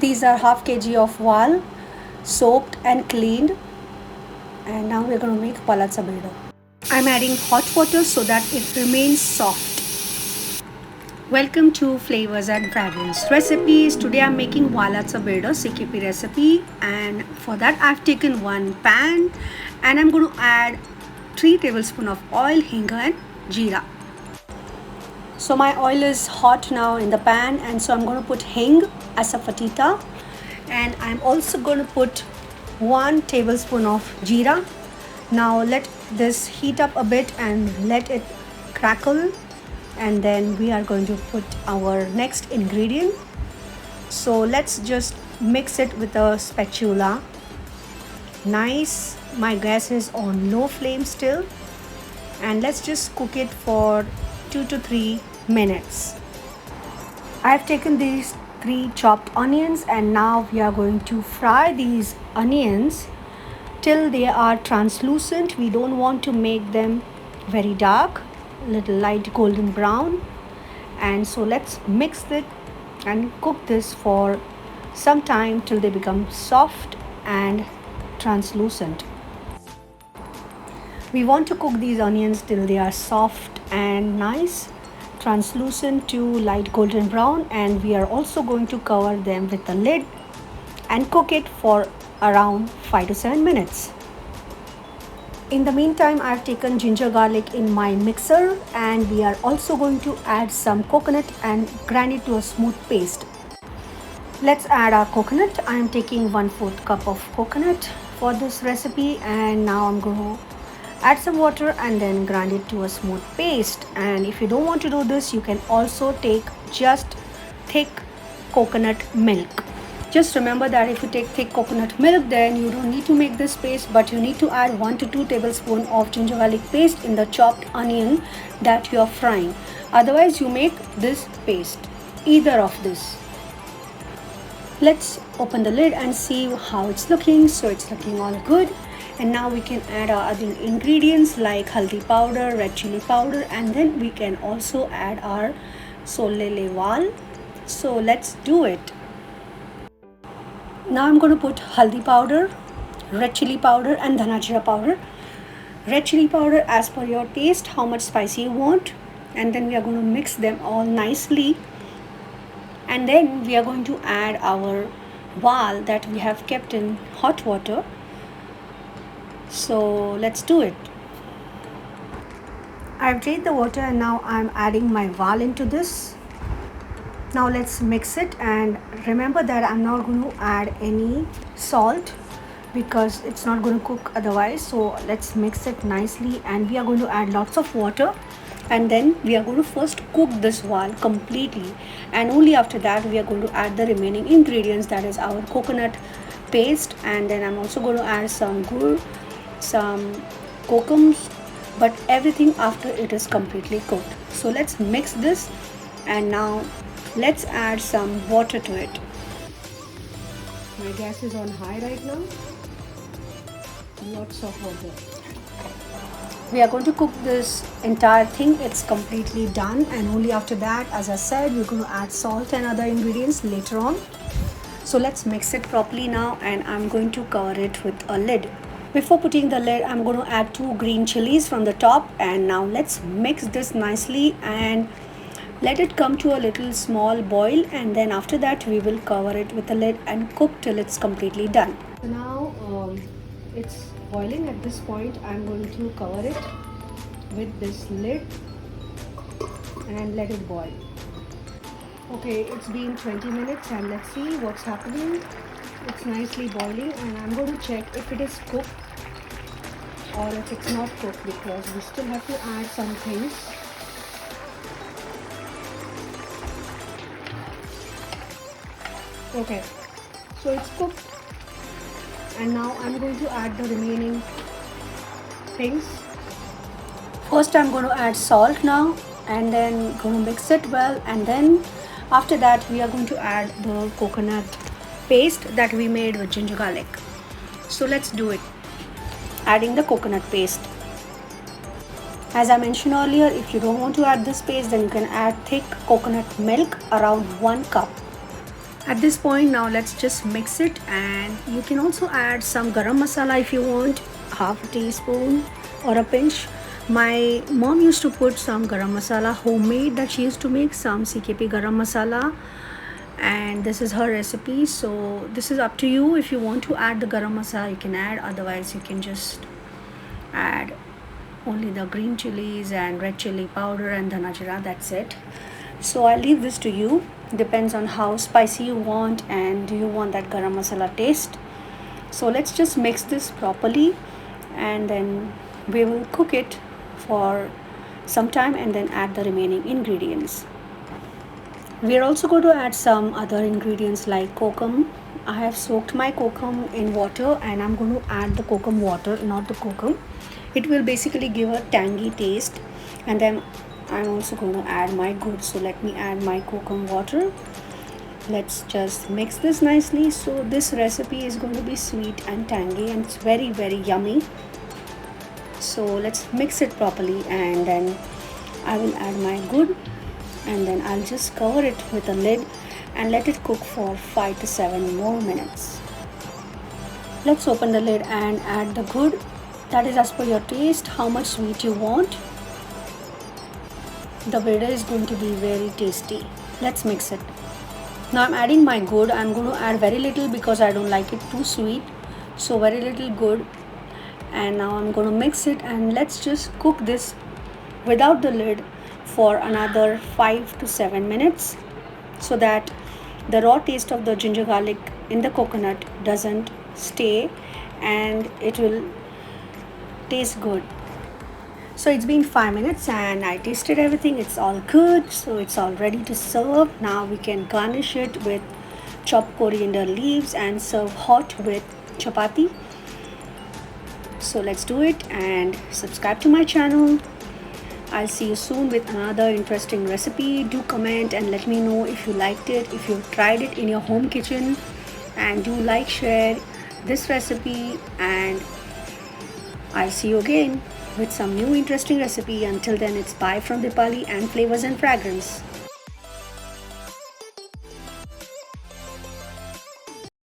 These are half kg of vaal, soaked and cleaned. And now we're going to make Valache Birde. I'm adding hot water so that it remains soft. Welcome to Flavors and Fragrance Recipes. Today I'm making Valache Birde CKP recipe, and for that I've taken one pan and I'm going to add 3 tablespoons of oil, hing and jeera. So my oil is hot now in the pan, and so I'm going to put hing as a fatita, and I'm also going to put 1 tablespoon of jeera. Now let this heat up a bit and let it crackle, and then we are going to put our next ingredient. So let's just mix it with a spatula. Nice. My gas is on low flame still, and let's just cook it for 2 to 3 minutes. I have taken these 3 chopped onions, and now we are going to fry these onions till they are translucent. We don't want to make them very dark, little light golden brown. And so let's mix it and cook this for some time till they become soft and translucent. We want to cook these onions till they are soft and nice, translucent to light golden brown, and we are also going to cover them with a lid and cook it for around 5 to 7 minutes. In the meantime, I have taken ginger garlic in my mixer, and we are also going to add some coconut and grind it to a smooth paste. Let's add our coconut. I am taking 1/4 cup of coconut for this recipe, and now I'm going to add some water and then grind it to a smooth paste. And if you don't want to do this, you can also take just thick coconut milk. Just remember that if you take thick coconut milk, then you don't need to make this paste, but you need to add 1 to 2 tablespoons of ginger garlic paste in the chopped onion that you are frying. Otherwise, you make this paste, either of this. Let's open the lid and see how it's looking. So it's looking all good. And now we can add our other ingredients like haldi powder, red chilli powder, and then we can also add our solele vaal. So let's do it. Now I'm going to put haldi powder, red chilli powder and dhana jeera powder. Red chilli powder as per your taste, how much spicy you want, and then we are going to mix them all nicely, and then we are going to add our vaal that we have kept in hot water. So let's do it. I've drained the water, and now I'm adding my vaal into this. Now let's mix it, and remember that I'm not going to add any salt because it's not going to cook otherwise. So let's mix it nicely, and we are going to add lots of water, and then we are going to first cook this vaal completely, and only after that we are going to add the remaining ingredients, that is our coconut paste, and then I'm also going to add some gur, some kokums, but everything after it is completely cooked. So let's mix this, and now let's add some water to it. My gas is on high right now. Lots of water. We are going to cook this entire thing. It's completely done, and only after that, as I said, we're going to add salt and other ingredients later on. So let's mix it properly now, and I'm going to cover it with a lid. Before putting the lid, I'm going to add 2 green chilies from the top, and now let's mix this nicely and let it come to a little small boil, and then after that we will cover it with a lid and cook till it's completely done. So now it's boiling. At this point, I'm going to cover it with this lid and let it boil. Okay, it's been 20 minutes, and let's see what's happening. It's nicely boiling, and I'm going to check if it is cooked or if it's not cooked, because we still have to add some things. Okay, so it's cooked, and now I'm going to add the remaining things. First I'm going to add salt now, and then going to mix it well, and then after that we are going to add the coconut paste that we made with ginger garlic. So let's do it. Adding the coconut paste. As I mentioned earlier, if you don't want to add this paste, then you can add thick coconut milk, around 1 cup. At this point, now let's just mix it, and you can also add some garam masala if you want, half a teaspoon or a pinch. My mom used to put some garam masala homemade that she used to make, some CKP garam masala, and this is her recipe. So this is up to you. If you want to add the garam masala, you can add, otherwise you can just add only the green chilies and red chili powder and dhana jeera, that's it. So I'll leave this to you. Depends on how spicy you want and do you want that garam masala taste. So let's just mix this properly, and then we will cook it for some time and then add the remaining ingredients. We are also going to add some other ingredients like kokum. I have soaked my kokum in water, and I'm going to add the kokum water, not the kokum. It will basically give a tangy taste. And then I'm also going to add my ghee. So let me add my kokum water. Let's just mix this nicely. So this recipe is going to be sweet and tangy, and it's very yummy. So let's mix it properly, and then I will add my ghee, and then I'll just cover it with a lid and let it cook for 5 to 7 more minutes. Let's open the lid and add the ghee. That is as per your taste, how much sweet you want. The birde is going to be very tasty. Let's mix it. Now I'm adding my ghee. I'm going to add very little because I don't like it too sweet. So very little ghee. And now I'm going to mix it, and let's just cook this without the lid for another 5 to 7 minutes, so that the raw taste of the ginger garlic in the coconut doesn't stay and it will taste good. So it's been 5 minutes and I tasted everything. It's all good. So it's all ready to serve. Now we can garnish it with chopped coriander leaves and serve hot with chapati. So let's do it, and subscribe to my channel. I'll see you soon with another interesting recipe. Do comment and let me know if you liked it, if you've tried it in your home kitchen, and do like, share this recipe, and I'll see you again with some new interesting recipe. Until then, it's bye from Deepali and Flavors and Fragrance.